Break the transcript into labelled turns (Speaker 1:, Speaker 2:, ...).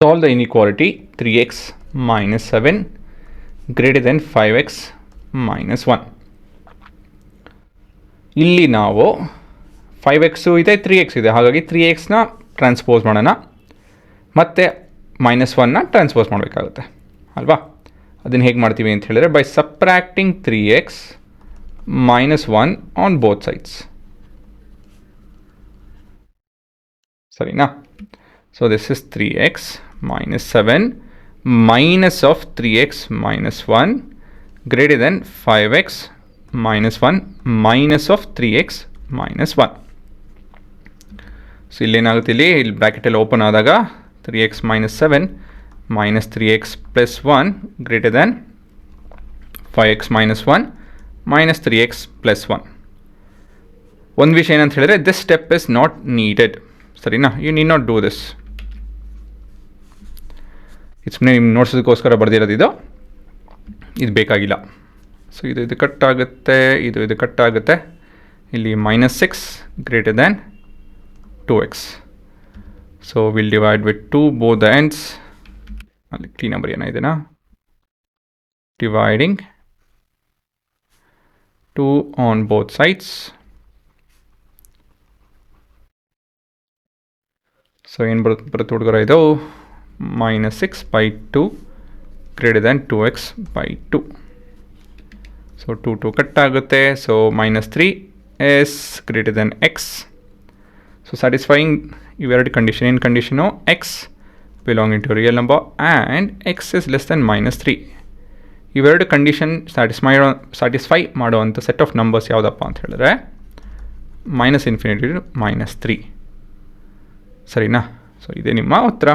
Speaker 1: Solve the inequality 3x minus 7 greater than 5x minus 1. ಇಲ್ಲಿ ನಾವು 5x ಇದೆ 3x ಇದೆ, ಹಾಗಾಗಿ 3xನ ಟ್ರಾನ್ಸ್ಪೋಸ್ ಮಾಡೋಣ ಮತ್ತು -1ನ ಟ್ರಾನ್ಸ್ಪೋಸ್ ಮಾಡಬೇಕಾಗುತ್ತೆ ಅಲ್ವಾ. ಅದನ್ನು ಹೇಗೆ ಮಾಡ್ತೀವಿ ಅಂತ ಹೇಳಿದ್ರೆ by subtracting 3x -1 on both sides. ಸರಿನಾ? So this is 3x minus 7 minus of 3x minus 1 greater than 5x minus 1 minus of 3x minus 1. So ಇಲ್ಲೇನಾಗುತ್ತೆ, ಇಲ್ಲಿ ಬ್ರ್ಯಾಕೆಟಲ್ಲಿ ಓಪನ್ ಆದಾಗ 3x minus 7 minus 3x plus 1 greater than 5x minus 1 minus 3x plus 1. ಒಂದು ವಿಷಯ ಏನಂತ ಹೇಳಿದ್ರೆ this step is not needed. ಸರಿನಾ? You need not do this. ಸುಮ್ಮನೆ ನಿಮ್ಮ ನೋಡ್ಸೋದಕ್ಕೋಸ್ಕರ ಬರ್ದಿರೋದು ಇದು ಬೇಕಾಗಿಲ್ಲ. ಸೊ ಇದು ಕಟ್ ಆಗುತ್ತೆ, ಇದು ಕಟ್ ಆಗುತ್ತೆ. ಇಲ್ಲಿ -6 greater than 2x. So will divide with 2 both the ends. ಅಲ್ಲಿ ಕ್ಲೀನಾಗಿ ಬರೆಯೋಣ ಇದನ್ನು. Dividing 2 on both sides. So ಏನು ಬರುತ್ತೆ ಹುಡುಗರ, ಇದು -6 by 2 greater than 2x by 2. So 2 cut ಆಗುತ್ತೆ. So -3 is greater than x. So satisfying ಇವೆರಡು ಕಂಡೀಷನ್. ಏನು condition? x belonging to real number and x is less than -3. ಇವೆರಡು condition satisfy ಮಾಡುವಂಥ set of numbers ಯಾವುದಪ್ಪ ಅಂತ ಹೇಳಿದ್ರೆ -∞ to -3. ಸರಿನಾ? So ಇದೇ ನಿಮ್ಮ ಉತ್ತರ.